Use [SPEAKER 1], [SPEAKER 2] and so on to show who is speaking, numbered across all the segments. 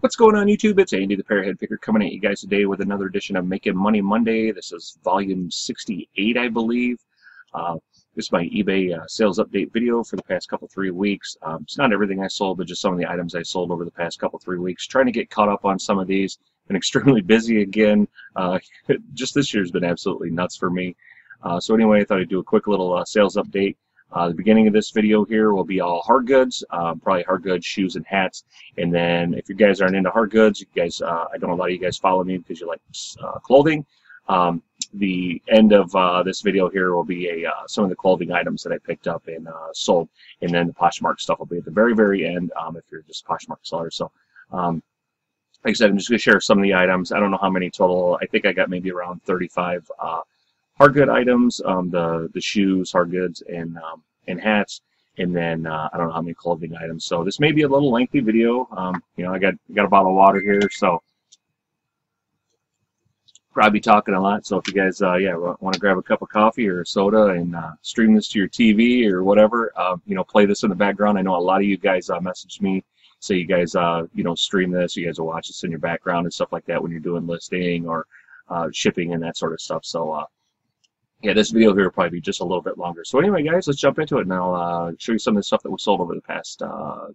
[SPEAKER 1] What's going on YouTube? It's Andy the Pairhead Picker coming at you guys today with another edition of Making Money Monday. This is volume 68, I believe. This is my eBay sales update video for the past couple 3 weeks. It's not everything I sold, but just some of the items I sold over the past couple 3 weeks. Trying to get caught up on some of these. Been extremely busy again. Just this year's been absolutely nuts for me. So anyway, I thought I'd do a quick little sales update. The beginning of this video here will be all hard goods, probably hard goods, shoes, and hats. And then if you guys aren't into hard goods, you guys, I know a lot of you guys follow me because you like clothing. The end of this video here will be some of the clothing items that I picked up and sold. And then the Poshmark stuff will be at the very, very end if you're just a Poshmark seller. So like I said, I'm just going to share some of the items. I don't know how many total. I think I got maybe around 35 hard good items, the shoes, hard goods, and hats, and then I don't know how many clothing items. So this may be a little lengthy video. You know, I got a bottle of water here, so probably talking a lot. So if you guys, yeah, want to grab a cup of coffee or a soda and stream this to your TV or whatever, you know, play this in the background. I know a lot of you guys message me, so you guys, you know, stream this. You guys will watch this in your background and stuff like that when you're doing listing or shipping and that sort of stuff. So yeah, this video here will probably be just a little bit longer. So anyway, guys, let's jump into it, and I'll show you some of the stuff that was sold over the past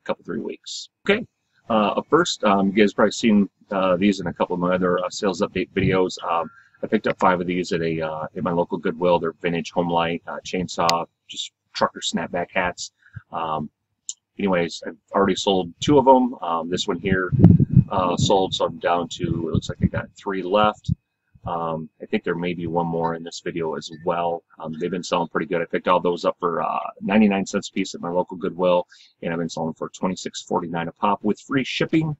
[SPEAKER 1] couple 3 weeks. Okay, up first, you guys probably seen these in a couple of my other sales update videos. I picked up 5 of these at my local Goodwill. They're vintage home light, chainsaw, just trucker snapback hats. Anyways, I've already sold 2 of them. This one here sold, so I'm down to, it looks like I got 3 left. I think there may be one more in this video as well. They've been selling pretty good. I picked all those up for 99 cents a piece at my local Goodwill, and I've been selling for $26.49 a pop with free shipping.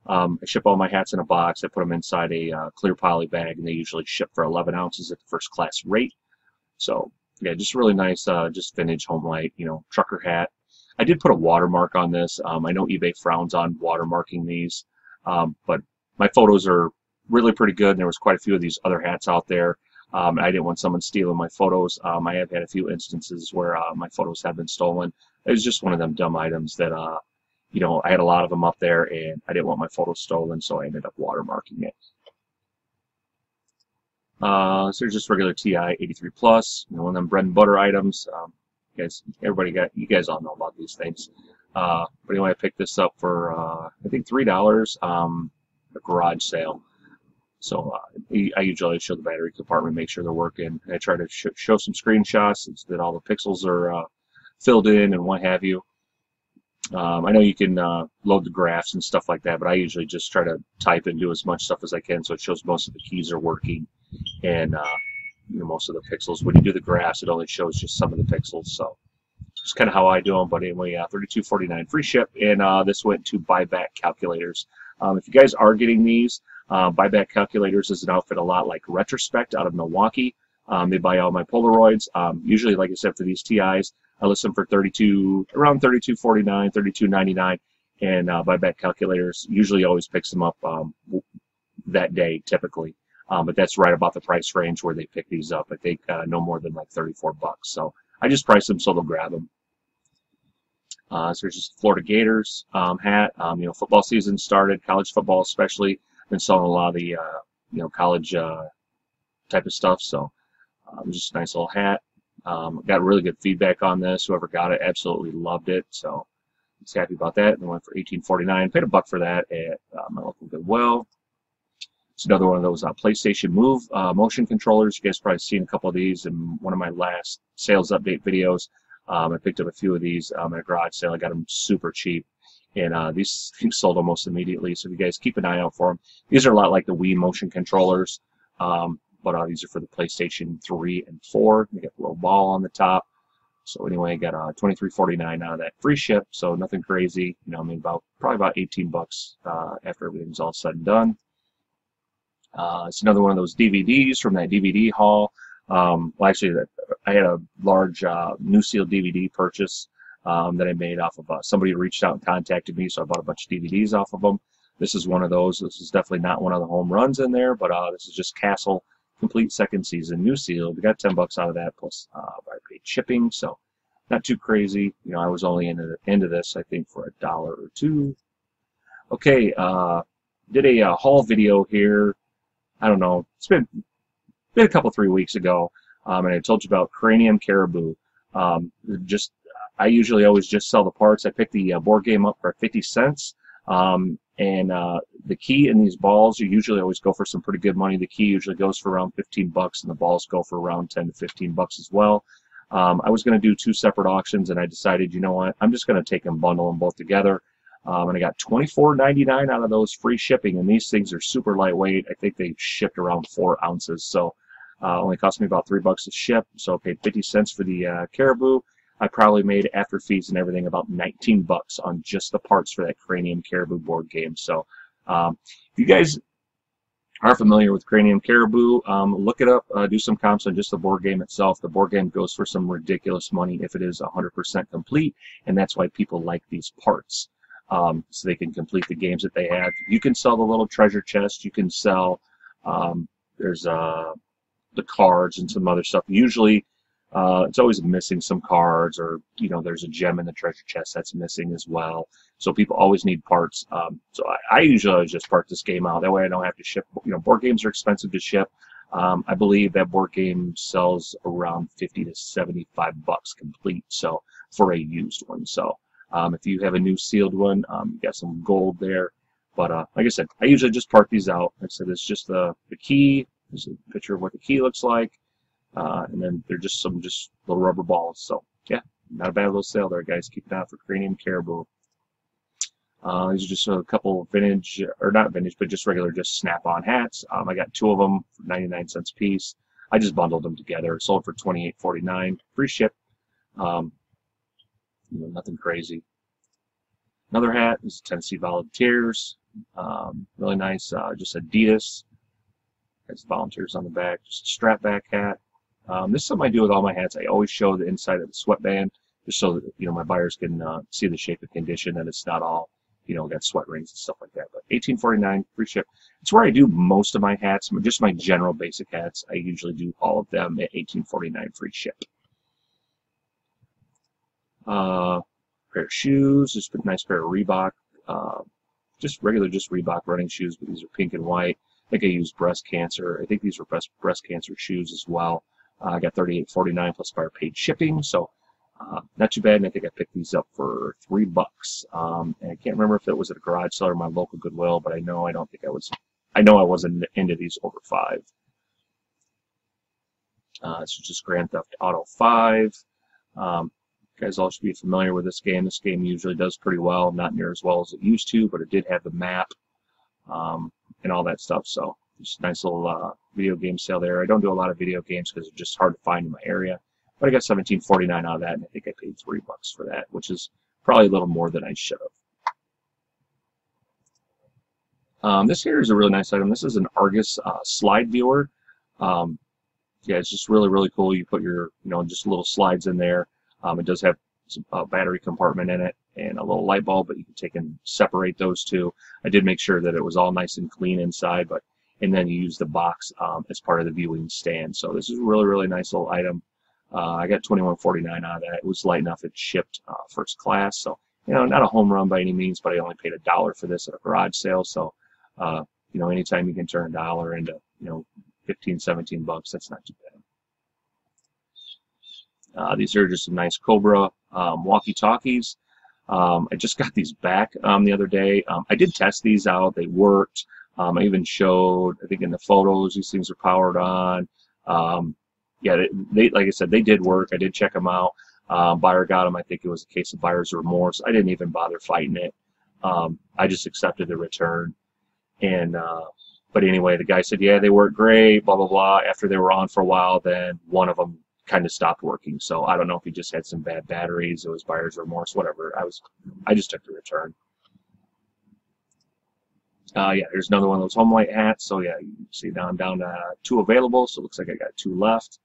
[SPEAKER 1] I ship all my hats in a box. I put them inside a clear poly bag, and they usually ship for 11 ounces at the first class rate. So yeah, just really nice, just vintage home light, you know, trucker hat. I did put a watermark on this. I know eBay frowns on watermarking these, but my photos are really pretty good. And there was quite a few of these other hats out there. I didn't want someone stealing my photos. I have had a few instances where my photos have been stolen. It was just one of them dumb items that, you know, I had a lot of them up there, and I didn't want my photos stolen, so I ended up watermarking it. So there's just regular TI 83 plus, you know, one of them bread and butter items. You guys all know about these things. But anyway, I picked this up for I think $3, a garage sale. So I usually show the battery compartment, make sure they're working. I try to show some screenshots so that all the pixels are filled in and what have you. I know you can load the graphs and stuff like that, but I usually just try to type and do as much stuff as I can so it shows most of the keys are working and you know, most of the pixels. When you do the graphs, it only shows just some of the pixels. So it's kind of how I do them. But anyway, $32.49 free ship, and this went to buyback calculators. If you guys are getting these, Buyback Calculators is an outfit a lot like Retrospect out of Milwaukee. They buy all my Polaroids. Usually, like I said, for these TIs, I list them for around $32.49, $32.99, and Buyback Calculators usually always picks them up that day, typically. But that's right about the price range where they pick these up. I think no more than like 34 bucks. So I just price them so they'll grab them. So there's just Florida Gators hat. You know, football season started, college football especially. Been selling a lot of the you know, college type of stuff. So just a nice little hat. Got really good feedback on this. Whoever got it absolutely loved it. So I was happy about that. And went for $18.49. Paid $1 for that at my local Goodwill. It's another one of those PlayStation Move motion controllers. You guys probably seen a couple of these in one of my last sales update videos. I picked up a few of these at a garage sale. I got them super cheap, and these things sold almost immediately. So if you guys keep an eye out for them, these are a lot like the Wii motion controllers, but these are for the PlayStation 3 and 4. They got a little ball on the top. So anyway, I got $23.49 out of that free ship. So nothing crazy. You know, I mean, probably about 18 bucks after everything's all said and done. It's another one of those DVDs from that DVD haul. Well, actually, I had a large New Seal DVD purchase that I made off of somebody reached out and contacted me, so I bought a bunch of DVDs off of them. This is one of those. This is definitely not one of the home runs in there, but this is just Castle Complete Second Season New Seal. We got 10 bucks out of that, plus I paid shipping, so not too crazy. You know, I was only into this, I think, for $1 or $2. Okay, did a haul video here. I don't know. It's been a couple 3 weeks ago, and I told you about cranium caribou. Just I usually always just sell the parts. I pick the board game up for 50 cents. And the key in these balls, you usually always go for some pretty good money. The key usually goes for around 15 bucks, and the balls go for around 10 to 15 bucks as well. I was going to do 2 separate auctions, and I decided, you know what, I'm just going to take and bundle them both together. And I got $24.99 out of those, free shipping, and these things are super lightweight. I think they shipped around 4 ounces, so only cost me about $3 to ship. So I paid 50 cents for the caribou. I probably made, after fees and everything, about 19 bucks on just the parts for that Cranium Caribou board game. So if you guys are familiar with Cranium Caribou, look it up, do some comps on just the board game itself. The board game goes for some ridiculous money if it is 100% complete, and that's why people like these parts, so they can complete the games that they have. You can sell the little treasure chest. You can sell, there's the cards and some other stuff. Usually, it's always missing some cards, or there's a gem in the treasure chest that's missing as well. So people always need parts. So I usually always just part this game out. That way I don't have to ship. Board games are expensive to ship. I believe that board game sells around 50 to 75 bucks complete. So for a used one. So if you have a new sealed one, you got some gold there. But like I said, I usually just part these out. Like I said, it's just the key. There's a picture of what the key looks like. And then they're just some little rubber balls. So yeah, not a bad little sale there, guys. Keep an eye out for Cranium Caribou. These are just a couple vintage, or not vintage, but just regular, just snap-on hats. I got 2 of them for 99 cents a piece. I just bundled them together. Sold for $28.49, free ship. Nothing crazy. Another hat is Tennessee Volunteers. Really nice, just Adidas. Has volunteers on the back, just a strap back hat. This is something I do with all my hats. I always show the inside of the sweatband, just so that my buyers can see the shape and condition, and it's not all got sweat rings and stuff like that. But $18.49, free ship. It's where I do most of my hats, just my general basic hats. I usually do all of them at $18.49, free ship. Pair of shoes, just a nice pair of Reebok, just Reebok running shoes, but these are pink and white. I think I used breast cancer. I think these were breast cancer shoes as well. I got $38.49 plus buyer paid shipping, so not too bad. And I think I picked these up for $3. And I can't remember if it was at a garage sale or my local Goodwill, but I know I wasn't into these over $5. This is just Grand Theft Auto 5. You guys all should be familiar with this game. This game usually does pretty well, not near as well as it used to, but it did have the map and all that stuff. So just a nice little video game sale there. I don't do a lot of video games because they're just hard to find in my area, but I got $17.49 out of that, and I think I paid $3 for that, which is probably a little more than I should have. This here is a really nice item. This is an Argus slide viewer. Yeah, it's just really cool. You put your just little slides in there. It does have some battery compartment in it and a little light bulb, but you can take and separate those two. I did make sure that it was all nice and clean inside, and then you use the box as part of the viewing stand. So this is a really nice little item. I got $21.49 out of that. It was light enough. It shipped first class, so not a home run by any means, but I only paid $1 for this at a garage sale. So anytime you can turn $1 into 15, 17 bucks, that's not too bad. These are just some nice Cobra walkie-talkies. I just got these back the other day. I did test these out. They worked. I even showed, I think in the photos, these things are powered on. Yeah, they like I said, they did work. I did check them out. Buyer got them. I think it was a case of buyer's remorse. I didn't even bother fighting it. I just accepted the return. And but anyway, the guy said, yeah, they work great, blah, blah, blah. After they were on for a while, then one of them kind of stopped working. So I don't know if he just had some bad batteries. It was buyer's remorse, whatever. I just took the return. Yeah, there's another one of those home light hats. So yeah, you can see down to 2 available. So it looks like I got 2 left.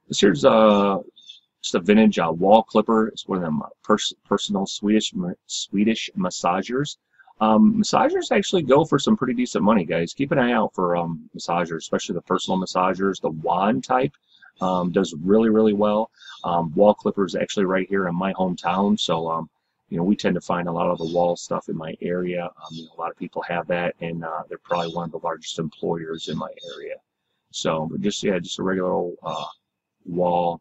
[SPEAKER 1] This here's just a vintage wall clipper. It's one of them personal Swedish massagers. Massagers actually go for some pretty decent money, guys. Keep an eye out for massagers, especially the personal massagers. The wand type does really well. Wall clippers actually right here in my hometown, so we tend to find a lot of the wall stuff in my area. A lot of people have that, and they're probably one of the largest employers in my area. So, but just a regular old wall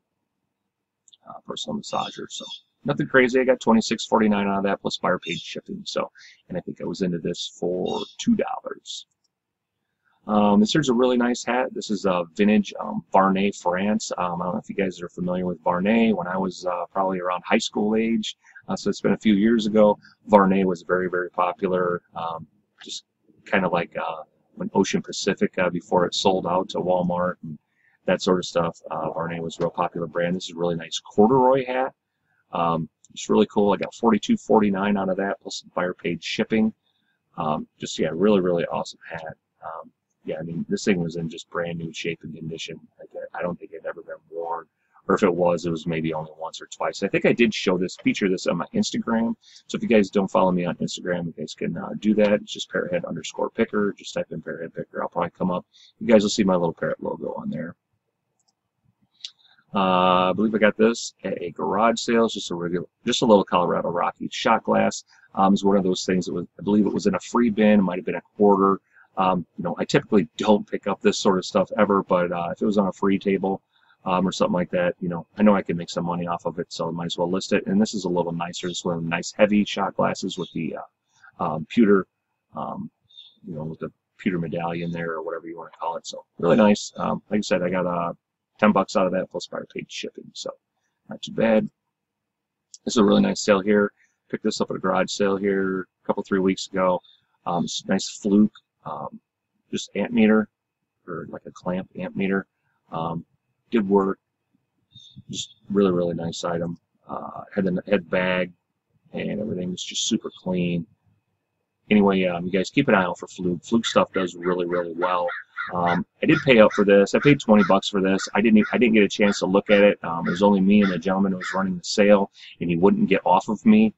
[SPEAKER 1] personal massager. So nothing crazy. I got $26.49 out of that plus buyer paid shipping. So, and I think I was into this for $2. This here's a really nice hat. This is a vintage Varney, France. I don't know if you guys are familiar with Varney. When I was probably around high school age, so it's been a few years ago, Varney was very, very popular. Just kind of like when Ocean Pacific, before it sold out to Walmart and that sort of stuff, Varney was a real popular brand. This is a really nice corduroy hat. It's really cool. I got $42.49 out of that plus buyer paid shipping. Just, yeah, really, really awesome hat. Yeah, I mean, this thing was in just brand new shape and condition. Like, I don't think it had ever been worn, or if it was maybe only once or twice. I think I did feature this on my Instagram. So if you guys don't follow me on Instagram, you guys can do that. It's just parrothead_picker. Just type in parrothead picker. I'll probably come up. You guys will see my little parrot logo on there. I believe I got this at a garage sale. Just a little Colorado Rocky shot glass. It's one of those things that was, I believe it was in a free bin. It might have been a quarter. I typically don't pick up this sort of stuff ever, but if it was on a free table or something like that, I know I can make some money off of it, so I might as well list it. And this is a little nicer. It's one of the nice heavy shot glasses with the pewter, with the pewter medallion there or whatever you want to call it. So really nice. Like I said, I got $10 out of that plus buyer paid shipping, so not too bad. This is a really nice sale here. Picked this up at a garage sale here a couple, 3 weeks ago. It's a nice Fluke. Just amp meter, or like a clamp amp meter. Did work. Just really, really nice item. Had bag and everything was just super clean. Anyway, you guys keep an eye out for Fluke. Fluke stuff does really, really well. I did pay up for this. I paid $20 for this. I didn't get a chance to look at it. It was only me and the gentleman who was running the sale, and he wouldn't get off of me.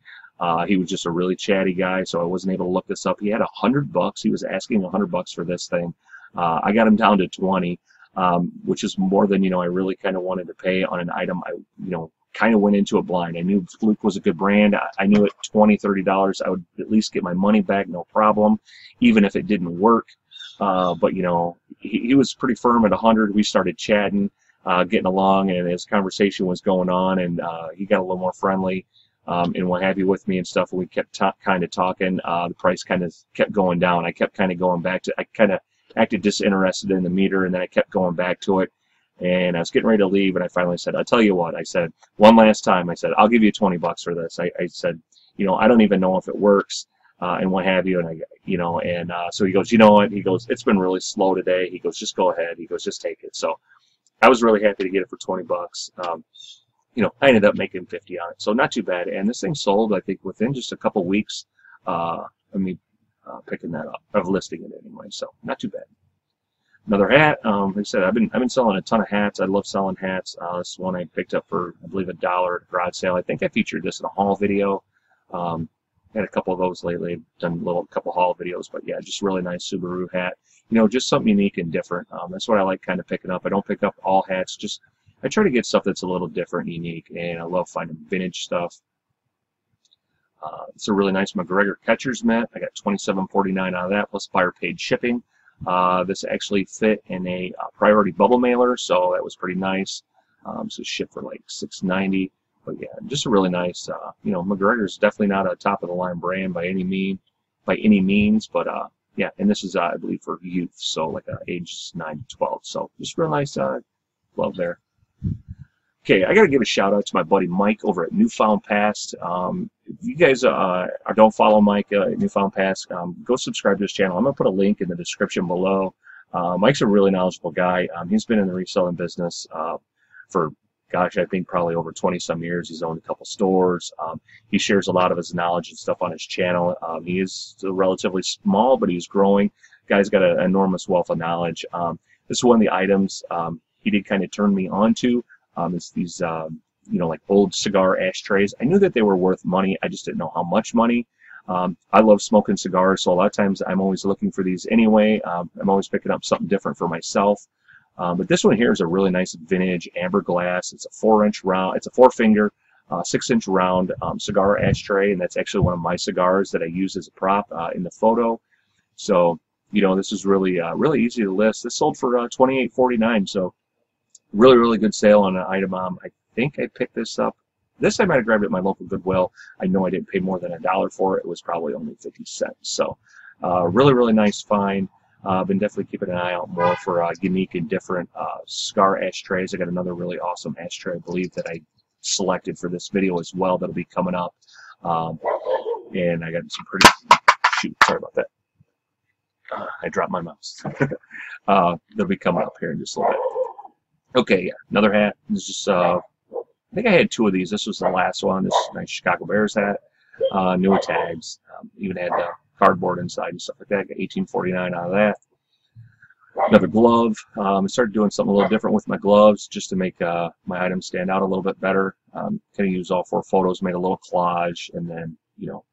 [SPEAKER 1] He was just a really chatty guy, so I wasn't able to look this up. He had $100. He was asking $100 for this thing. I got him down to 20, which is more than I really kind of wanted to pay on an item. I kind of went into it blind. I knew Fluke was a good brand. I knew at $20, $30 I would at least get my money back, no problem, even if it didn't work. But he was pretty firm at 100. We started chatting, getting along, and his conversation was going on, and he got a little more friendly. And what have you with me and stuff, and we kept kind of talking. The price kind of kept going down. I kept kind of going back to, I kind of acted disinterested in the meter, and then I kept going back to it. And I was getting ready to leave, and I finally said, I'll tell you what, I said, one last time, I said, I'll give you $20 for this. I said, I don't even know if it works, and what have you. And so he goes, you know what? He goes, it's been really slow today. He goes, just go ahead. He goes, just take it. So I was really happy to get it for $20. I ended up making 50 on it, so not too bad. And this thing sold, I think, within just a couple weeks of me picking that up, of listing it anyway. So not too bad. Another hat. Like I said, I've been selling a ton of hats. I love selling hats. This one I picked up for, I believe, $1 at a garage sale. I think I featured this in a haul video. Had a couple of those lately. Done a couple haul videos, but yeah, just really nice Subaru hat. Just something unique and different. That's what I like kind of picking up. I don't pick up all hats. Just I try to get stuff that's a little different, unique, and I love finding vintage stuff. It's a really nice McGregor catcher's mitt. I got $27.49 out of that, plus buyer paid shipping. This actually fit in a priority bubble mailer, so that was pretty nice. So shipped for like $6.90. But yeah, just a really nice. McGregor's definitely not a top of the line brand by any means, but yeah, and this is I believe for youth, so like ages 9 to 12. So just real nice glove there. Okay, I got to give a shout out to my buddy Mike over at Newfound Past. If you guys don't follow Mike at Newfound Past, go subscribe to his channel. I'm going to put a link in the description below. Mike's a really knowledgeable guy. He's been in the reselling business for, gosh, I think probably over 20-some years. He's owned a couple stores. He shares a lot of his knowledge and stuff on his channel. He is relatively small, but he's growing. Guy's got an enormous wealth of knowledge. This is one of the items he did kind of turn me on to. It's these, like old cigar ashtrays. I knew that they were worth money. I just didn't know how much money. I love smoking cigars, so a lot of times I'm always looking for these anyway. I'm always picking up something different for myself. But this one here is a really nice vintage amber glass. It's a 4-inch round. It's a 4-finger 6-inch round cigar ashtray, and that's actually one of my cigars that I use as a prop in the photo. So, you know, this is really really easy to list. This sold for $28.49, so really, really good sale on an item. I think I picked this up. This I might have grabbed it at my local Goodwill. I know I didn't pay more than $1 for it. It was probably only 50 cents. So, really, really nice find. I've been definitely keeping an eye out more for unique and different cigar ashtrays. I got another really awesome ashtray, I believe, that I selected for this video as well. That'll be coming up. And I got some pretty. Shoot, sorry about that. I dropped my mouse. They'll be coming up here in just a little bit. Okay, yeah, another hat. This is just, I think I had 2 of these. This was the last one. This nice Chicago Bears hat. Newer tags. Even had the cardboard inside and stuff like that. Got $18.49 out of that. Another glove. I started doing something a little different with my gloves just to make my items stand out a little bit better. Kind of used all 4 photos, made a little collage, and then, you know,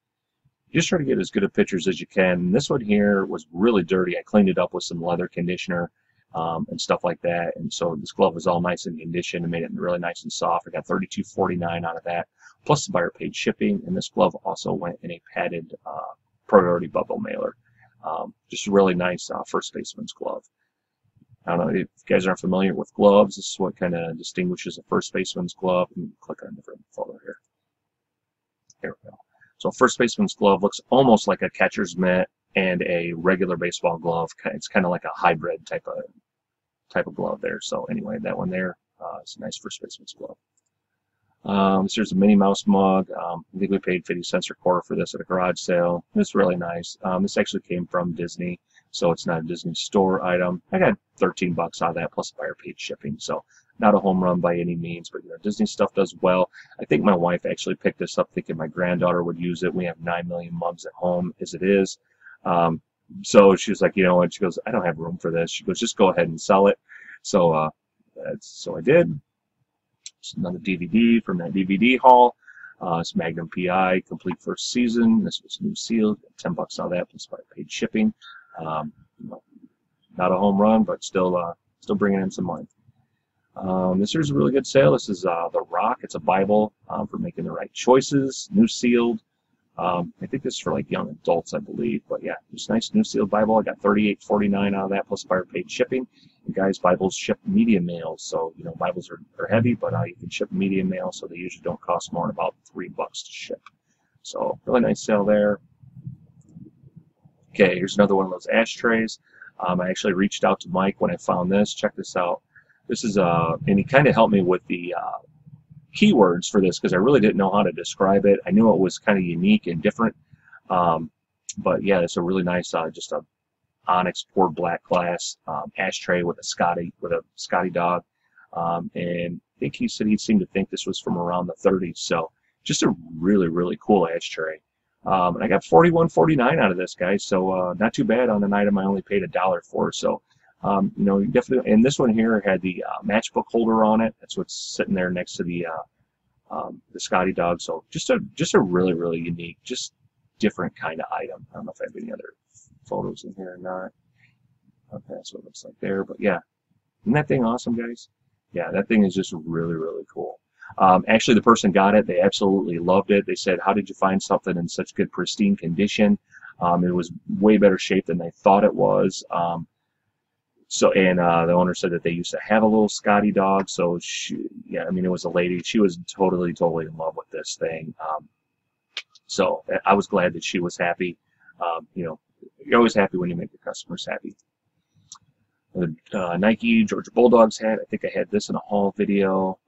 [SPEAKER 1] just try to get as good of pictures as you can. This one here was really dirty. I cleaned it up with some leather conditioner and stuff like that. And so this glove was all nice and conditioned and made it really nice and soft. I got $32.49 out of that, plus the buyer paid shipping. And this glove also went in a padded priority bubble mailer. Just a really nice first baseman's glove. I don't know if you guys aren't familiar with gloves. This is what kind of distinguishes a first baseman's glove. Let me click on a different photo here. Here we go. So a first baseman's glove looks almost like a catcher's mitt and a regular baseball glove. It's kind of like a hybrid type of glove there. So anyway, that one there is a nice first baseman's glove. Here's a Minnie Mouse mug. I think we paid 50 cents a quarter for this at a garage sale. It's really nice. This actually came from Disney, so it's not a Disney store item. I got 13 bucks out of that, plus buyer paid shipping. So not a home run by any means, but you know, Disney stuff does well. I think my wife actually picked this up thinking my granddaughter would use it. We have 9 million mugs at home as it is. So she was like, you know what? She goes, I don't have room for this. She goes, just go ahead and sell it. So so I did. It's another DVD from that DVD haul. It's Magnum PI, complete first season. This was new sealed. 10 bucks out of that, plus buyer paid shipping. You know, not a home run, but still bringing in some money. This here's a really good sale. This is The Rock. It's a Bible for making the right choices. New sealed. I think this is for like young adults, I believe. But yeah, just nice new sealed Bible. I got $38.49 out of that, plus buyer paid shipping. And guys, Bibles ship media mail, so you know Bibles are heavy, but you can ship media mail, so they usually don't cost more than about $3 to ship. So really nice sale there. Okay, here's another one of those ashtrays. I actually reached out to Mike when I found this. Check this out. This is and he kind of helped me with the keywords for this because I really didn't know how to describe it. I knew it was kind of unique and different, but yeah, it's a really nice, just a onyx poured black glass ashtray with a Scotty dog, and I think he said he seemed to think this was from around the 30s. So just a really, really cool ashtray. And I got $41.49 out of this, guys. So not too bad on an item I only paid $1 for. So you know, you definitely. And this one here had the matchbook holder on it. That's what's sitting there next to the Scotty dog. So just a really, really unique, just different kind of item. I don't know if I have any other photos in here or not. Okay, that's what it looks like there. But yeah, isn't that thing awesome, guys? Yeah, that thing is just really, really cool. Actually, the person got it. They absolutely loved it. They said, how did you find something in such good, pristine condition? It was way better shape than they thought it was. So, and the owner said that they used to have a little Scotty dog. So, yeah, I mean, it was a lady. She was totally in love with this thing. So I was glad that she was happy. You know, you're always happy when you make your customers happy. The Nike Georgia Bulldogs hat. I think I had this in a haul video.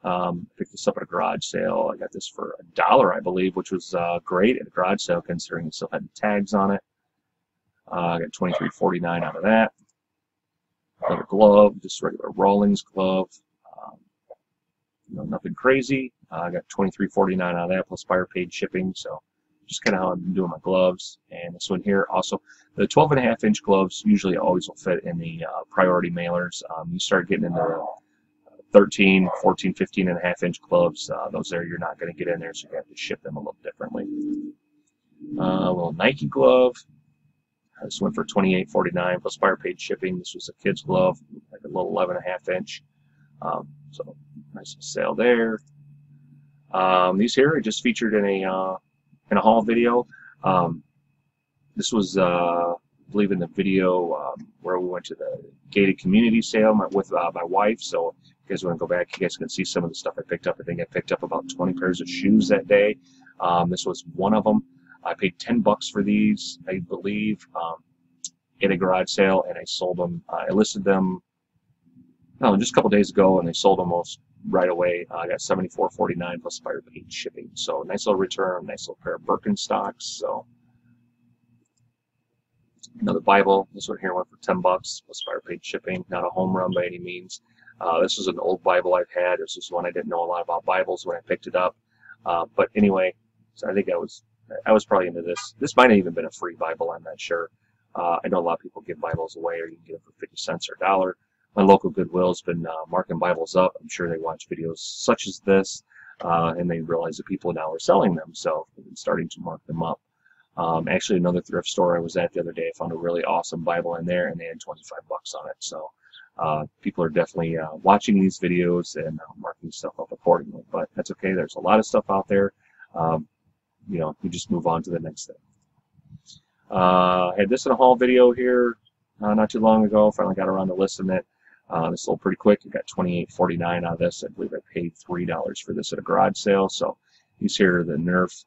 [SPEAKER 1] Picked this up at a garage sale. I got this for $1, I believe, which was great at a garage sale considering it still had the tags on it. I got $23.49 out of that. Another glove, just a regular Rawlings glove. You know, nothing crazy. I got $23.49 out of that, plus buyer paid shipping. So just kind of how I've been doing my gloves. And this one here also, the 12.5-inch gloves usually always will fit in the priority mailers. You start getting into 13, 14, 15.5-inch gloves. Those there you're not going to get in there, so you have to ship them a little differently. A little Nike glove. This went for $28.49 plus buyer paid shipping. This was a kid's glove, like a little 11.5-inch. So nice sale there. These here are just featured in a haul video. This was, I believe, in the video where we went to the gated community sale with my wife. So if you guys want to go back, you guys can see some of the stuff I picked up. I think I picked up about 20 pairs of shoes that day. This was one of them. I paid $10 for these, I believe, in a garage sale, and I sold them. I listed them just a couple days ago, and they sold almost right away. I got $74.49 plus buyer paid shipping. So nice little return, nice little pair of Birkenstocks. So another Bible. This one here went for $10 plus buyer paid shipping. Not a home run by any means. This was an old Bible I've had. This was one I didn't know a lot about Bibles when I picked it up. But anyway, so I think I was probably into this. This might have even been a free Bible. I'm not sure. I know a lot of people give Bibles away, or you can get them for 50 cents or $1. My local Goodwill's been marking Bibles up. I'm sure they watch videos such as this, and they realize that people now are selling them, so they've been starting to mark them up. Actually, another thrift store I was at the other day, I found a really awesome Bible in there, and they had 25 bucks on it. So people are definitely watching these videos and marking stuff up accordingly. But that's okay. There's a lot of stuff out there. You know, you just move on to the next thing. Had this in a haul video here not too long ago. Finally got around to listing it. This sold pretty quick. I got $28.49 out of this. I believe I paid $3 for this at a garage sale. So these here are the Nerf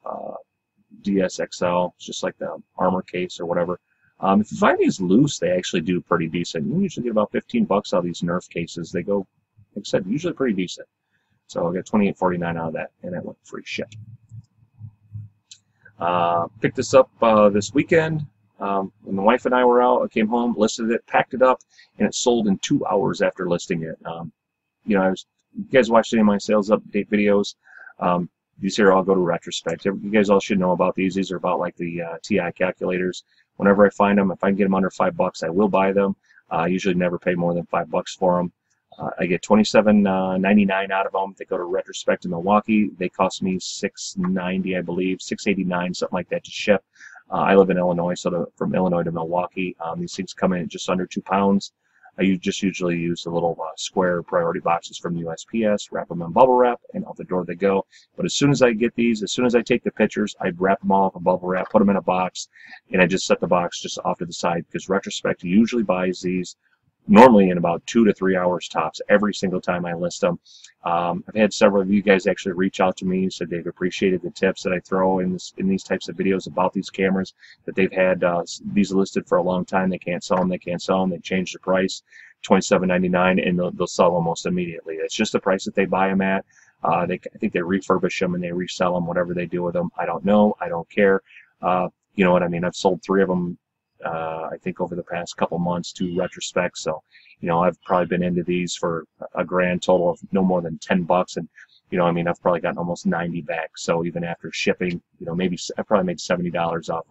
[SPEAKER 1] DSXL. It's just like the armor case or whatever. If you find these loose, they actually do pretty decent. You usually get about 15 bucks out of these Nerf cases. They go, like I said, usually pretty decent. So I got $28.49 out of that, and that went free ship. Picked this up this weekend. When the wife and I were out, I came home, listed it, packed it up, and it sold in 2 hours after listing it. You know, you guys watched any of my sales update videos. These here all go to retrospect. You guys all should know about these. These are about like the TI calculators. Whenever I find them, if I can get them under $5, I will buy them. I usually never pay more than $5 for them. I get $27.99 out of them. They go to retrospect in Milwaukee. They cost me $6.90, I believe, $6.89, something like that to ship. I live in Illinois, so from Illinois to Milwaukee, these things come in at just under 2 pounds. I just usually use the little square priority boxes from USPS, wrap them in bubble wrap, and out the door they go. But as soon as I get these, as soon as I take the pictures, I wrap them all up in bubble wrap, put them in a box, and I just set the box just off to the side, because retrospect usually buys these normally in about 2 to 3 hours tops every single time I list them. I've had several of you guys actually reach out to me, said they've appreciated the tips that I throw in these types of videos about these cameras, that they've had these listed for a long time. They can't sell them, they change the price, $27.99, and they'll sell almost immediately. It's just the price that they buy them at. I think they refurbish them and they resell them, whatever they do with them. I don't know, I don't care. You know what I mean? I've sold 3 of them I think over the past couple months to retrospect. So, you know, I've probably been into these for a grand total of no more than $10, and you know, I mean, I've probably gotten almost 90 back. So even after shipping, you know, maybe I probably made $70 off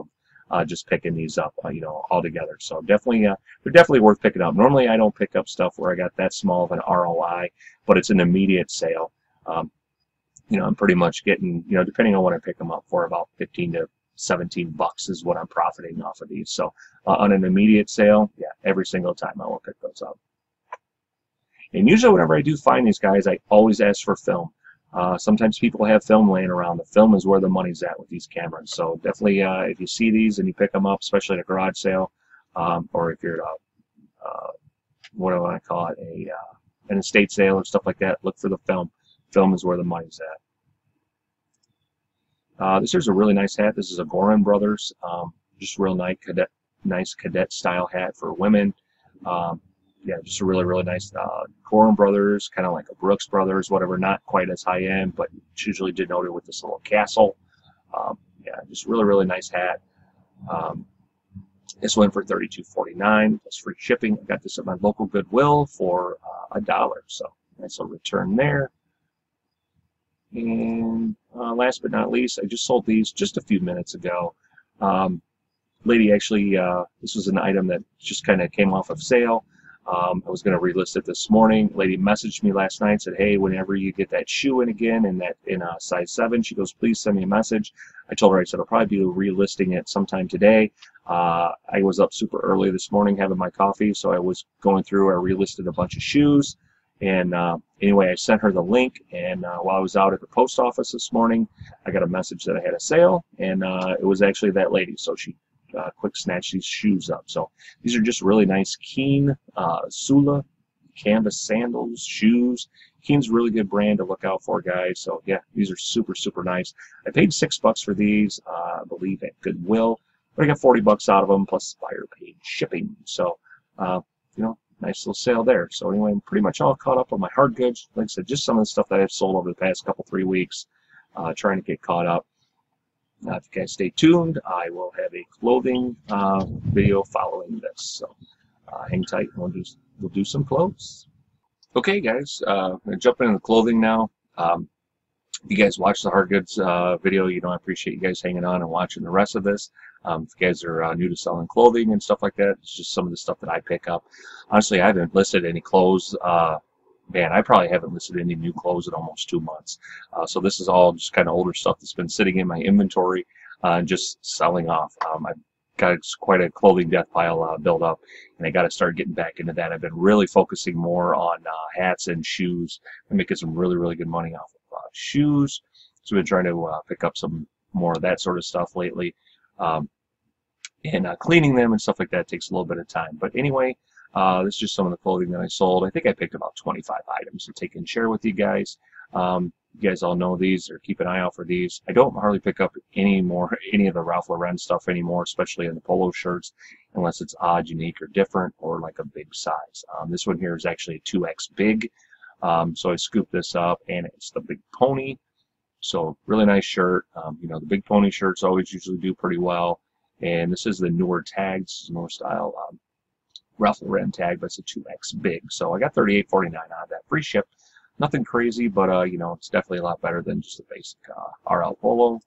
[SPEAKER 1] of just picking these up, you know, all together. So definitely, they're definitely worth picking up. Normally, I don't pick up stuff where I got that small of an ROI, but it's an immediate sale. You know, I'm pretty much getting, you know, depending on what I pick them up for, about 15 to $17 is what I'm profiting off of these. So on an immediate sale, yeah, every single time I will pick those up. And usually whenever I do find these guys, I always ask for film. Sometimes people have film laying around. The film is where the money's at with these cameras. So definitely, if you see these and you pick them up, especially at a garage sale, or if you're at what do I call it, an estate sale or stuff like that, look for the film. Film is where the money's at. This here's a really nice hat. This is a Gorin Brothers, just real nice cadet style hat for women. Yeah, just a really nice Gorin Brothers, kind of like a Brooks Brothers, whatever. Not quite as high end, but it's usually denoted with this little castle. Yeah, just really nice hat. This went for $32.49 plus free shipping. I got this at my local Goodwill for $1, so nice little return there. And last but not least, I just sold these just a few minutes ago. Lady actually, this was an item that just kind of came off of sale. I was going to relist it this morning. Lady messaged me last night, said, hey, whenever you get that shoe in again in size 7, she goes, please send me a message. I told her, I said, I'll probably be relisting it sometime today. I was up super early this morning having my coffee, so I was going through, I relisted a bunch of shoes. And anyway, I sent her the link, and while I was out at the post office this morning, I got a message that I had a sale, and it was actually that lady. So she quick snatched these shoes up. So these are just really nice Keen Sula canvas sandals, shoes. Keen's a really good brand to look out for, guys. So yeah, these are super, super nice. I paid $6 for these, I believe, at Goodwill, but I got 40 bucks out of them, plus buyer paid shipping. So, you know, nice little sale there. So anyway, I'm pretty much all caught up on my hard goods. Like I said, just some of the stuff that I've sold over the past couple, 3 weeks, trying to get caught up. If you guys stay tuned, I will have a clothing video following this. So hang tight, we'll do some clothes. Okay, guys, I'm going to jump into the clothing now. If you guys watch the hard goods video, you know, I appreciate you guys hanging on and watching the rest of this. If you guys are new to selling clothing and stuff like that, it's just some of the stuff that I pick up. Honestly, I haven't listed any clothes. Man, I probably haven't listed any new clothes in almost 2 months. So this is all just kind of older stuff that's been sitting in my inventory and just selling off. I've got quite a clothing death pile built up, and I got to start getting back into that. I've been really focusing more on hats and shoes. I'm making some really, really good money off of shoes. So I've been trying to pick up some more of that sort of stuff lately. And cleaning them and stuff like that takes a little bit of time. But anyway, this is just some of the clothing that I sold. I think I picked about 25 items to take and share with you guys. You guys all know these, or keep an eye out for these. I don't hardly pick up any of the Ralph Lauren stuff anymore, especially in the polo shirts, unless it's odd, unique, or different, or like a big size. This one here is actually a 2X big. So I scooped this up, and it's the Big Pony. So really nice shirt. You know, the Big Pony shirts always usually do pretty well. And this is the newer tag, this is newer style Ralph Lauren tag, but it's a 2X big. So I got $38.49 out of that. Free ship. Nothing crazy, but you know, it's definitely a lot better than just a basic RL Polo.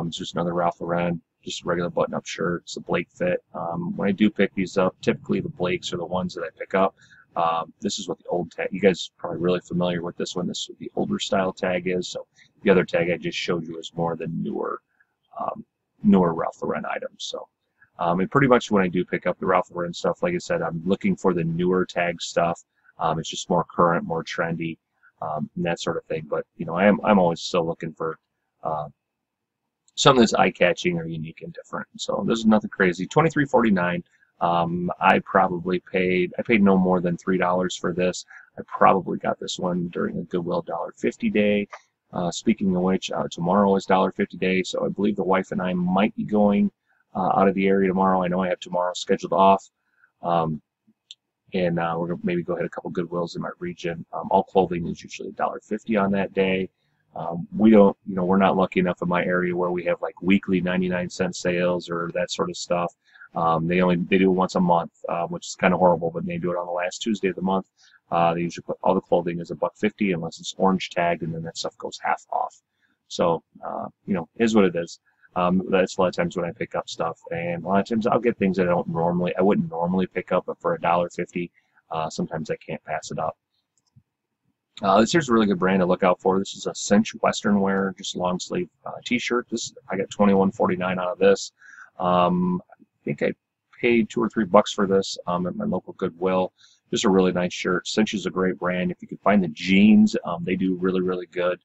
[SPEAKER 1] It's just another Ralph Lauren, just a regular button-up shirt. It's a Blake fit. When I do pick these up, typically the Blakes are the ones that I pick up. This is what the old tag, you guys are probably really familiar with this one. This is what the older style tag is. So the other tag I just showed you is more the newer Ralph Lauren items. So and pretty much when I do pick up the Ralph Lauren stuff, like I said, I'm looking for the newer tag stuff. It's just more current, more trendy, and that sort of thing. But you know, I'm always still looking for something that's eye-catching or unique and different. So this is nothing crazy. $23.49. I paid no more than $3 for this. I probably got this one during a Goodwill $1.50 day. Speaking of which, tomorrow is $1.50 day, so I believe the wife and I might be going out of the area tomorrow. I know I have tomorrow scheduled off. And we're going to maybe go hit a couple Goodwills in my region. All clothing is usually $1.50 on that day. We don't, you know, we're not lucky enough in my area where we have like weekly 99-cent sales or that sort of stuff. They do it once a month, which is kind of horrible, but they do it on the last Tuesday of the month. They usually put all the clothing is $1.50 unless it's orange tagged, and then that stuff goes half off. So, you know, is what it is. That's a lot of times when I pick up stuff, and a lot of times I'll get things that I wouldn't normally pick up, but for $1.50, sometimes I can't pass it up. This here's a really good brand to look out for. This is a cinch Western wear, just long sleeve t-shirt. I got $21.49 out of this. I think I paid $2 or $3 for this at my local Goodwill. Just a really nice shirt. Cinch is a great brand. If you can find the jeans, they do really, really good.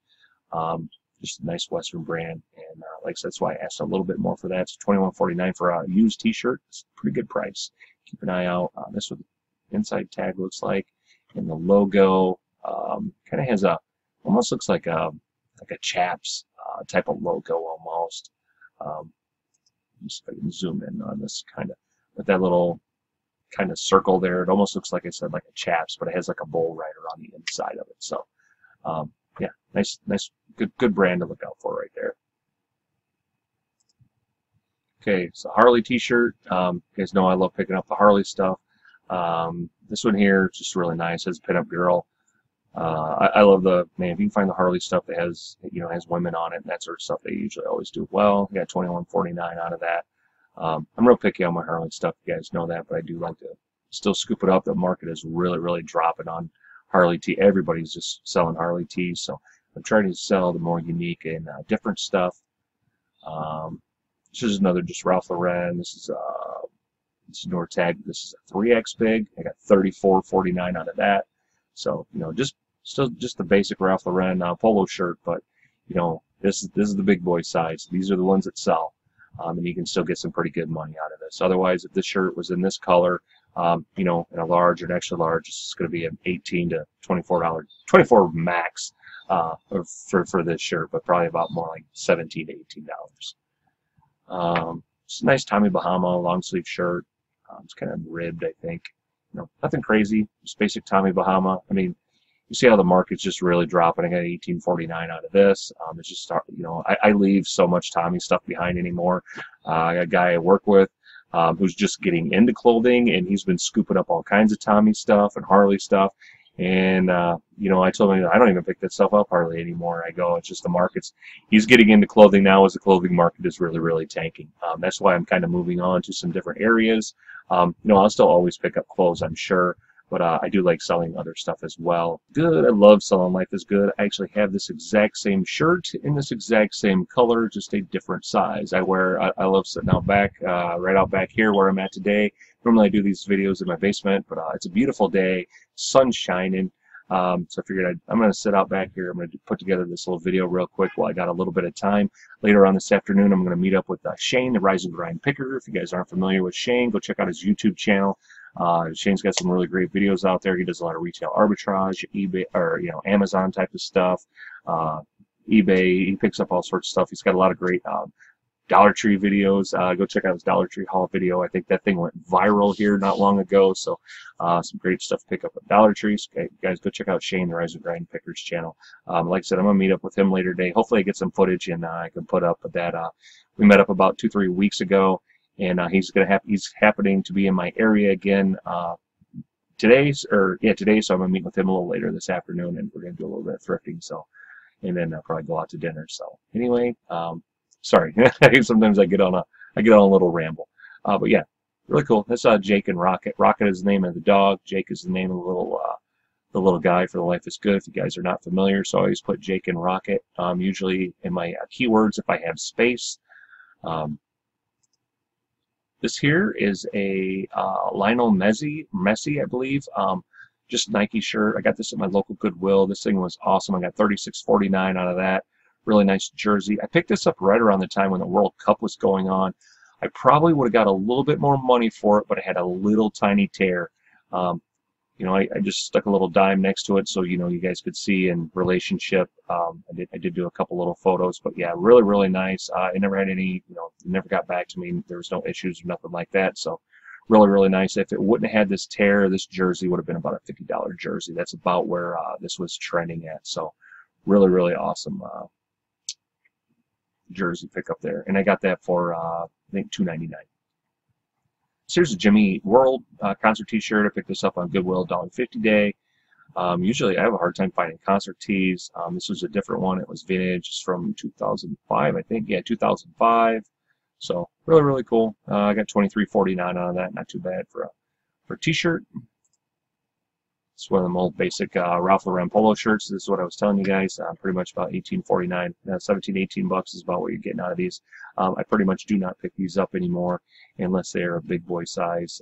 [SPEAKER 1] Just a nice Western brand, and like I said, that's why I asked a little bit more for that. It's $21.49 for a used t-shirt. It's a pretty good price. Keep an eye out. This is what the inside tag looks like, and the logo kind of has almost looks like a Chaps type of logo almost. Just if I can zoom in on this kind of with that little kind of circle there. It almost looks like I said like a Chaps, but it has like a bull rider on the inside of it. So yeah, nice, good brand to look out for right there. Okay, it's a Harley t-shirt. You guys know I love picking up the Harley stuff. This one here is just really nice. It says Pinup Girl. I love man, if you can find the Harley stuff that has, you know, has women on it and that sort of stuff, they usually always do well. I got $21.49 out of that. I'm real picky on my Harley stuff. You guys know that, but I do like to still scoop it up. The market is really, really dropping on Harley tee. Everybody's just selling Harley tees, so I'm trying to sell the more unique and different stuff. This is another just Ralph Lauren. This is newer tag. This is a 3X big. I got $34.49 out of that. So still just the basic Ralph Lauren polo shirt, but this is the big boy size. These are the ones that sell, and you can still get some pretty good money out of this. Otherwise, if this shirt was in this color, in a large or an extra large, it's going to be an $18 to $24, 24 max for this shirt, but probably about more like $17 to $18. It's a nice Tommy Bahama long sleeve shirt. It's kind of ribbed, I think. Nothing crazy. Just basic Tommy Bahama. I mean, you see how the market's just really dropping. I got $18.49 out of this. It's just I leave so much Tommy stuff behind anymore. I got a guy I work with who's just getting into clothing, and he's been scooping up all kinds of Tommy stuff and Harley stuff. And I told him I don't even pick that stuff up hardly anymore. I go, it's just the market's. He's getting into clothing now as the clothing market is really, really tanking. That's why I'm kind of moving on to some different areas. I'll still always pick up clothes, I'm sure. But I do like selling other stuff as well. Good. I love selling Life is Good. I actually have this exact same shirt in this exact same color, just a different size. I love sitting out back, right out back here where I'm at today. Normally I do these videos in my basement, but it's a beautiful day, sun's shining. So I figured I'm going to sit out back here. I'm going to put together this little video real quick while I got a little bit of time. Later on this afternoon, I'm going to meet up with Shane, the Rise and Grind Picker. If you guys aren't familiar with Shane, go check out his YouTube channel. Shane's got some really great videos out there. He does a lot of retail arbitrage, eBay, or Amazon type of stuff, eBay. He picks up all sorts of stuff. He's got a lot of great Dollar Tree videos. Go check out his Dollar Tree haul video. I think that thing went viral here not long ago. So some great stuff to pick up at Dollar Trees. Okay, guys, go check out Shane, the Rise and Grind Pickers channel. Like I said, I'm gonna meet up with him later today. Hopefully, I get some footage and I can put up that. We met up about 2-3 weeks ago. And he's happening to be in my area again today. So I'm gonna meet with him a little later this afternoon, and we're gonna do a little bit of thrifting. So, and then I'll probably go out to dinner. So anyway, sorry. Sometimes I get on a little ramble. But yeah, really cool. That's Jake and Rocket. Rocket is the name of the dog. Jake is the name of the little guy for the Life is Good. If you guys are not familiar, so I always put Jake and Rocket usually in my keywords if I have space. This here is a Lionel Messi, I believe. Just Nike shirt. I got this at my local Goodwill. This thing was awesome. I got $36.49 out of that. Really nice jersey. I picked this up right around the time when the World Cup was going on. I probably would have got a little bit more money for it, but it had a little tiny tear. I just stuck a little dime next to it so you guys could see in relationship. I did do a couple little photos, but yeah, really, really nice. It never had any, it never got back to me. There was no issues or nothing like that. So really, really nice. If it wouldn't have had this tear, this jersey would have been about a $50 jersey. That's about where this was trending at. So really, really awesome jersey pickup there. And I got that for, I think, $2.99. So here's a Jimmy World concert t-shirt. I picked this up on Goodwill, $1.50 day. Usually I have a hard time finding concert tees. This was a different one. It was vintage. It's from 2005, I think. Yeah, 2005. So really, really cool. I got $23.49 out of that. Not too bad for a t-shirt. It's one of them old basic Ralph Lauren polo shirts. This is what I was telling you guys. Pretty much about $18.49. 17, 18 bucks is about what you're getting out of these. I pretty much do not pick these up anymore unless they're a big boy size,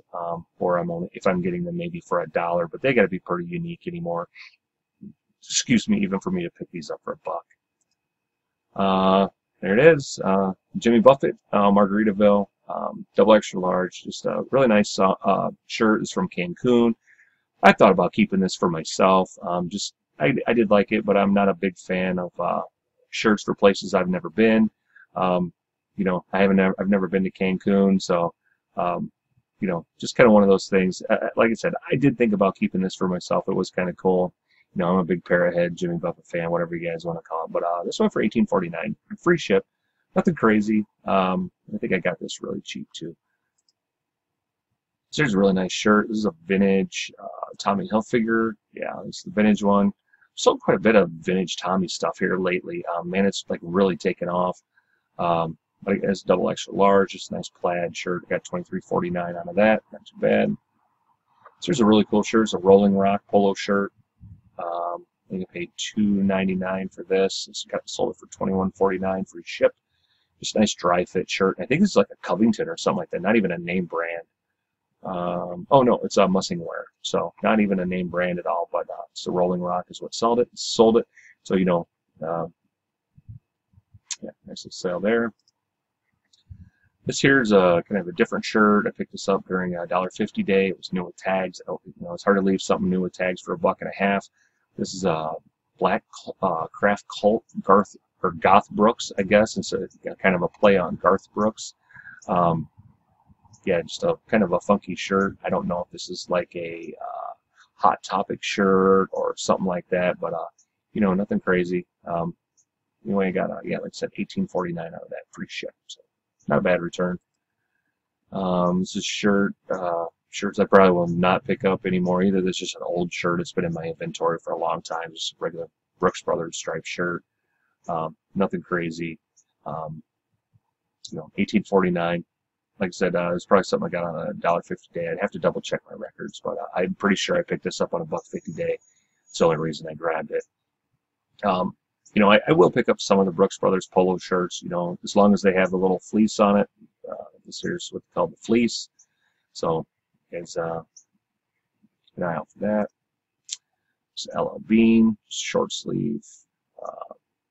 [SPEAKER 1] or if I'm getting them maybe for $1. But they got to be pretty unique anymore. Excuse me, even for me to pick these up for $1. There it is. Jimmy Buffett, Margaritaville, double extra large. Just a really nice shirt. It's from Cancun. I thought about keeping this for myself. I did like it, but I'm not a big fan of shirts for places I've never been. I've never been to Cancun, so just kind of one of those things. Like I said, I did think about keeping this for myself. It was kind of cool. I'm a big Parrothead, Jimmy Buffett fan, whatever you guys want to call it. But this one for $18.49, free ship, nothing crazy. I think I got this really cheap too. So here's a really nice shirt. This is a vintage Tommy Hilfiger. Yeah, it's the vintage one. Sold quite a bit of vintage Tommy stuff here lately. Man, it's like really taken off. But it's double extra large. Just a nice plaid shirt. Got $23.49 out of that. Not too bad. So here's a really cool shirt. It's a Rolling Rock polo shirt. I think I paid $2.99 for this. It's got sold it for $21.49 free ship. Just a nice dry fit shirt. I think this is like a Covington or something like that. Not even a name brand. Oh no, it's a Mussingware, so not even a name brand at all, but it's the Rolling Rock is what sold it. So you know, yeah, nice little sale there. This here's a kind of a different shirt. I picked this up during a $1.50 day. It was new with tags. You know, it's hard to leave something new with tags for $1.50. This is a black craft cult Goth Brooks, I guess, and so it's kind of a play on Garth Brooks. Yeah, just a kind of a funky shirt. I don't know if this is like a Hot Topic shirt or something like that, but you know, nothing crazy. Anyway, I got yeah, like I said, $18.49 out of that, free ship. So not a bad return. This is shirts I probably will not pick up anymore either. This is just an old shirt. It's been in my inventory for a long time. Just a regular Brooks Brothers striped shirt. Nothing crazy. You know, $18.49. Like I said, it's probably something I got on a $1.50 day. I'd have to double check my records, but I'm pretty sure I picked this up on a $1.50 day. It's the only reason I grabbed it. You know, I will pick up some of the Brooks Brothers polo shirts, you know, as long as they have the little fleece on it. This here's what's called the fleece. So, guys, keep an eye out for that. It's LL Bean, short sleeve,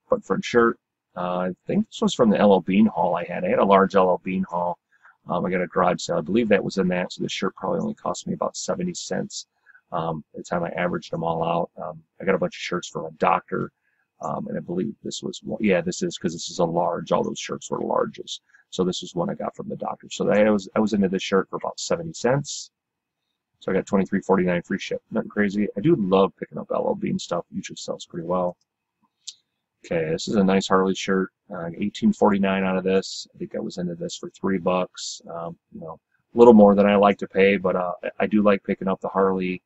[SPEAKER 1] front shirt. I think this was from the LL Bean haul I had. I had a large LL Bean haul. I got a garage sale. I believe that was in that, so this shirt probably only cost me about 70 cents by the time I averaged them all out. I got a bunch of shirts from a doctor, and I believe this was one. Yeah, this is because this is a large. All those shirts were larges, so this was one I got from the doctor. So I was into this shirt for about 70 cents. So I got $23.49 free ship. Nothing crazy. I do love picking up LL Bean stuff. It usually sells pretty well. Okay, this is a nice Harley shirt. $18.49 out of this. I think I was into this for $3. You know, a little more than I like to pay, but I do like picking up the Harley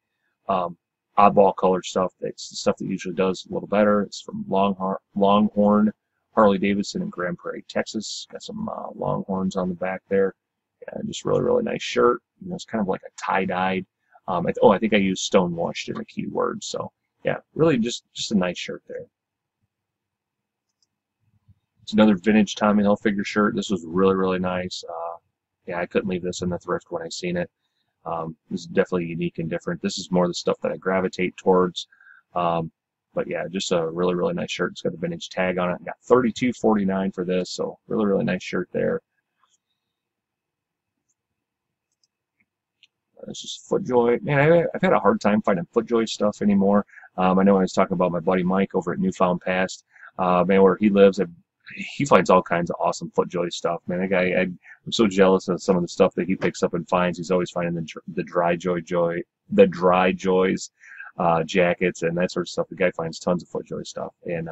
[SPEAKER 1] oddball colored stuff. It's the stuff that usually does a little better. It's from Longhorn Harley Davidson in Grand Prairie, Texas. Got some Longhorns on the back there. Yeah, just really nice shirt. You know, it's kind of like a tie-dyed. I think I used stone washed in the keyword. So yeah, really just a nice shirt there. It's another vintage Tommy Hilfiger shirt. This was really nice. Yeah, I couldn't leave this in the thrift when I seen it. This is definitely unique and different. This is more the stuff that I gravitate towards. But yeah, just a really nice shirt. It's got a vintage tag on it. I got $32.49 for this, so really nice shirt there. This is FootJoy. Man, I've had a hard time finding FootJoy stuff anymore. I know I was talking about my buddy Mike over at Newfound Past. Man, where he lives, he finds all kinds of awesome FootJoy stuff. Man, that guy, I'm so jealous of some of the stuff that he picks up and finds. He's always finding the Dry Joys jackets and that sort of stuff. The guy finds tons of FootJoy stuff and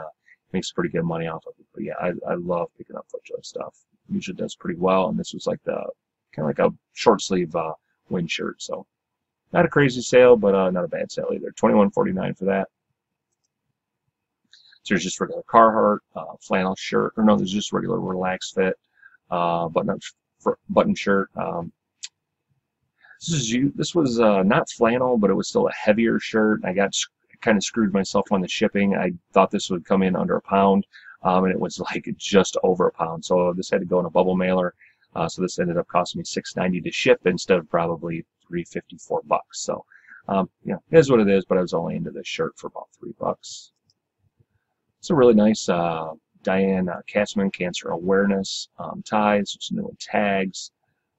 [SPEAKER 1] makes pretty good money off of it. But yeah, I love picking up FootJoy stuff. Usually does pretty well, and this was like kind of like a short sleeve wind shirt. So not a crazy sale, but not a bad sale either. $21.49 for that. So there's just regular Carhartt flannel shirt, or no, there's just regular relaxed fit button shirt. This was not flannel, but it was still a heavier shirt. I kind of screwed myself on the shipping. I thought this would come in under a pound, and it was like just over a pound. So this had to go in a bubble mailer. So this ended up costing me $6.90 to ship instead of probably $3.54. So you know, it is what it is. But I was only into this shirt for about $3. It's a really nice Diane Katzman Cancer Awareness ties. It's new with tags.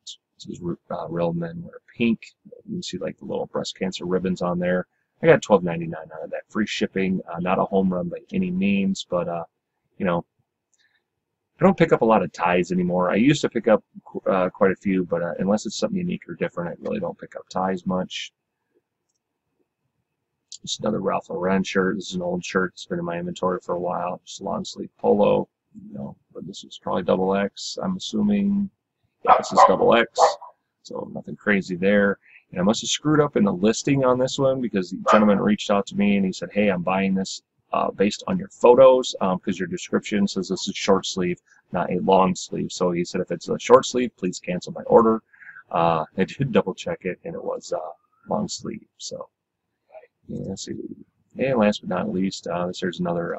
[SPEAKER 1] This is real men wear pink. You can see like the little breast cancer ribbons on there. I got $12.99 out of that. Free shipping. Not a home run by any means, but you know, I don't pick up a lot of ties anymore. I used to pick up quite a few, but unless it's something unique or different, I really don't pick up ties much. It's another Ralph Lauren shirt. This is an old shirt. It's been in my inventory for a while. Just a long sleeve polo, you know, but this is probably XX. I'm assuming. Yeah, this is XX. So nothing crazy there. And I must have screwed up in the listing on this one because the gentleman reached out to me and he said, "Hey, I'm buying this based on your photos because your description says this is short sleeve, not a long sleeve." So he said, "If it's a short sleeve, please cancel my order." I did double check it, and it was long sleeve. So. Yeah, let's see. And last but not least, there's another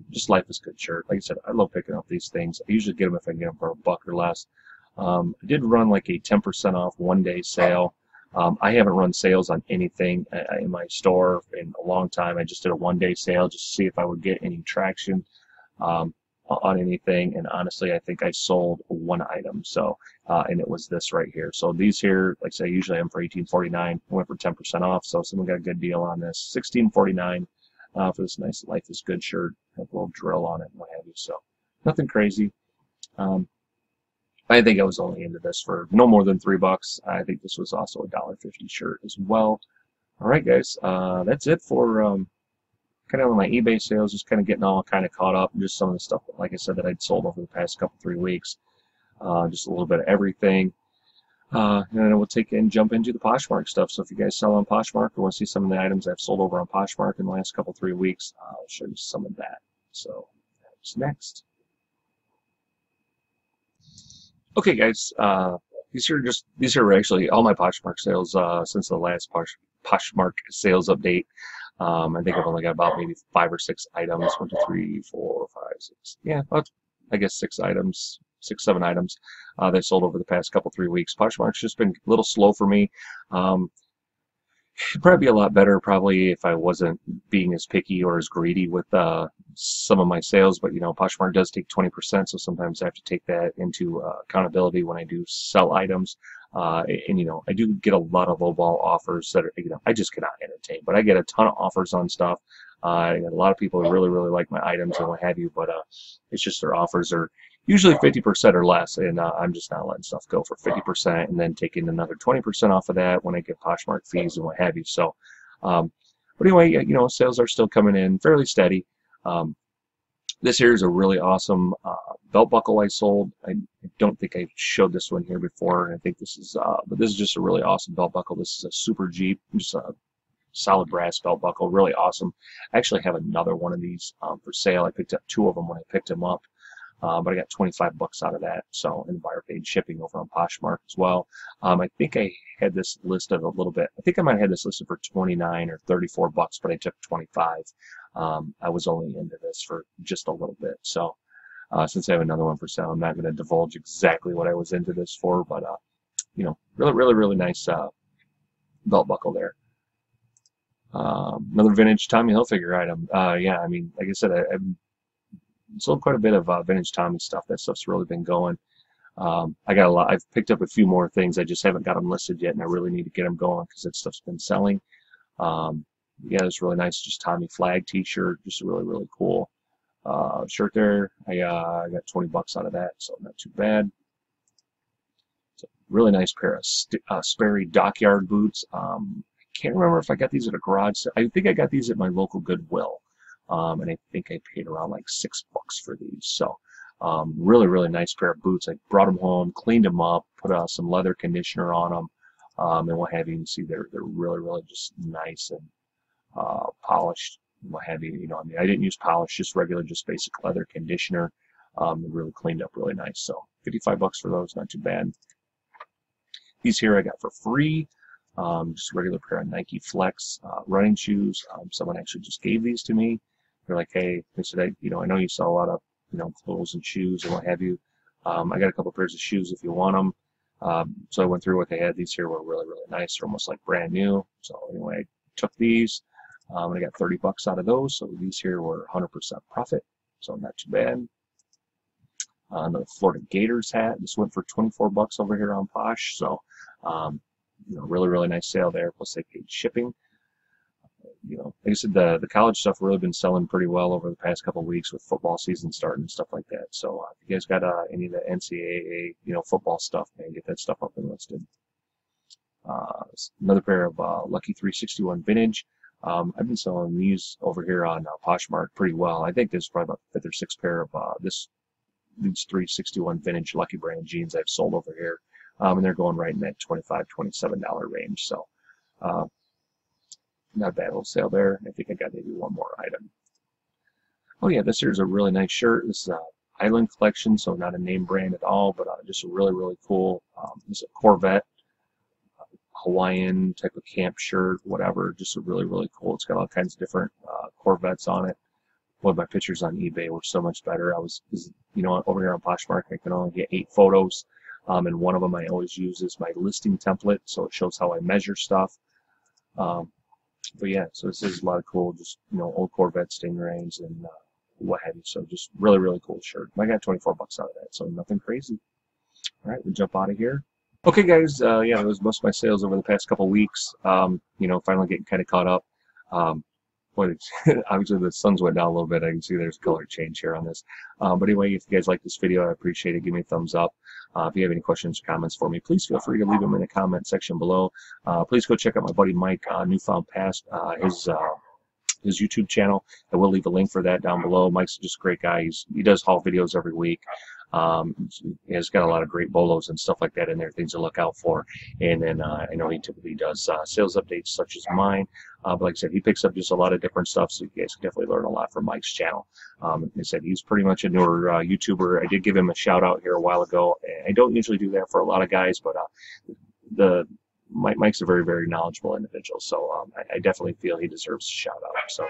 [SPEAKER 1] just Life is Good shirt. Like I said, I love picking up these things. I usually get them if I can get them for $1 or less. I did run like a 10% off one-day sale. I haven't run sales on anything in my store in a long time. I just did a one-day sale just to see if I would get any traction on anything, and honestly I think I sold one item, so and it was this right here. So these here, like I say, usually I'm for $18.49. I went for 10% off, so someone got a good deal on this. $16.49 for this nice Life is Good shirt. Have a little drill on it and what have you, so nothing crazy. I think I was only into this for no more than $3. I think this was also a $1.50 shirt as well. All right, guys, that's it for kind of my eBay sales, just kind of getting all kind of caught up, just some of the stuff, like I said, that I'd sold over the past couple, 3 weeks, just a little bit of everything. And then we'll take and jump into the Poshmark stuff. So if you guys sell on Poshmark or want to see some of the items I've sold over on Poshmark in the last couple, 3 weeks, I'll show you some of that. So that's next. Okay, guys, these are actually all my Poshmark sales since the last Poshmark sales update. I think I've only got about maybe 5 or 6 items. 1, 2, 3, 4, 5, 6. Yeah, about, I guess 6 items, 6, 7 items that sold over the past couple, 3 weeks. Poshmark's just been a little slow for me. It'd probably be a lot better probably if I wasn't being as picky or as greedy with some of my sales, but you know, Poshmark does take 20%, so sometimes I have to take that into accountability when I do sell items. And you know, I do get a lot of lowball offers that are, you know, I just cannot entertain, but I get a ton of offers on stuff. I got a lot of people who really like my items and what have you, but it's just their offers are usually 50% or less, and I'm just not letting stuff go for 50% and then taking another 20% off of that when I get Poshmark fees and what have you. So, but anyway, you know, sales are still coming in fairly steady. This here is a really awesome belt buckle I sold. I don't think I showed this one here before. I think this is, but this is just a really awesome belt buckle. This is a Super Jeep, just a solid brass belt buckle, really awesome. I actually have another one of these for sale. I picked up 2 of them when I picked them up. But I got $25 out of that, so, and buyer paid shipping over on Poshmark as well. I think I had this listed a little bit. I think I might have had this listed for $29 or $34, but I took 25. I was only into this for just a little bit, so since I have another one for sale, I'm not going to divulge exactly what I was into this for, but you know, really nice belt buckle there. Another vintage Tommy Hilfiger item. Yeah, I mean, like I said, I've sold quite a bit of vintage Tommy stuff. That stuff's really been going. I got a lot. I've picked up a few more things. I just haven't got them listed yet, and I really need to get them going because that stuff's been selling. Yeah, it's really nice. Just Tommy flag T-shirt. Just a really cool shirt there. I got $20 out of that, so not too bad. It's a really nice pair of Sperry Dockyard boots. I can't remember if I got these at a garage sale. I think I got these at my local Goodwill. And I think I paid around like $6 for these. So really nice pair of boots. I brought them home, cleaned them up, put some leather conditioner on them, and what have you. You can see they're really just nice and polished, and what have you. You know, I mean, I didn't use polish, just regular, just basic leather conditioner. They're really cleaned up really nice. So $55 for those, not too bad. These here I got for free. Just a regular pair of Nike Flex running shoes. Someone actually just gave these to me. They're like, hey, they said, you know, I know you sell a lot of, you know, clothes and shoes and what have you. I got a couple pairs of shoes if you want them. So I went through what they had. These here were really nice. They're almost like brand new. So anyway, I took these, and I got $30 out of those. So these here were 100% profit. So not too bad. Another Florida Gators hat. This went for $24 over here on Posh. So, you know, really nice sale there. Plus they paid shipping. You know, like I said, the college stuff really been selling pretty well over the past couple of weeks with football season starting and stuff like that. So if you guys got any of the NCAA, you know, football stuff, man, get that stuff up and listed. Another pair of Lucky 361 Vintage. I've been selling these over here on Poshmark pretty well. I think there's probably about 5th or 6th pair of these 361 Vintage Lucky Brand jeans I've sold over here. And they're going right in that $25, $27 range. So not a bad little sale there. I think I got maybe one more item. Oh yeah, this here's a really nice shirt. This is a Island Collection, so not a name brand at all, but just a really cool. This is a Corvette, Hawaiian type of camp shirt, whatever. Just a really cool. It's got all kinds of different Corvettes on it. One of my pictures on eBay were so much better. You know, over here on Poshmark, I can only get 8 photos. And one of them I always use is my listing template, so it shows how I measure stuff. But yeah, so this is a lot of cool, just, you know, old Corvette Stingrays and what have you. So just really, really cool shirt. I got 24 bucks out of that, so nothing crazy. All right, we'll jump out of here. Okay, guys, yeah, that was most of my sales over the past couple weeks. You know, finally getting kind of caught up. Boy, obviously the sun's went down a little bit. I can see there's a color change here on this. But anyway, if you guys like this video, I appreciate it. Give me a thumbs up. If you have any questions or comments for me, please feel free to leave them in the comment section below. Please go check out my buddy Mike, Newfound Past, his YouTube channel. I will leave a link for that down below. Mike's just a great guy. He does haul videos every week. He's got a lot of great BOLOs and stuff like that in there, things to look out for. And then I know he typically does sales updates such as mine. But like I said, he picks up just a lot of different stuff, so you guys can definitely learn a lot from Mike's channel. Like I said, he's pretty much a newer YouTuber. I did give him a shout out here a while ago. I don't usually do that for a lot of guys, but Mike's a very, very knowledgeable individual, so I definitely feel he deserves a shout out. So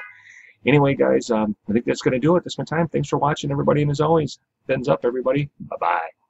[SPEAKER 1] anyway, guys, I think that's going to do it. That's my time. Thanks for watching, everybody, and as always, thumbs up, everybody. Bye-bye.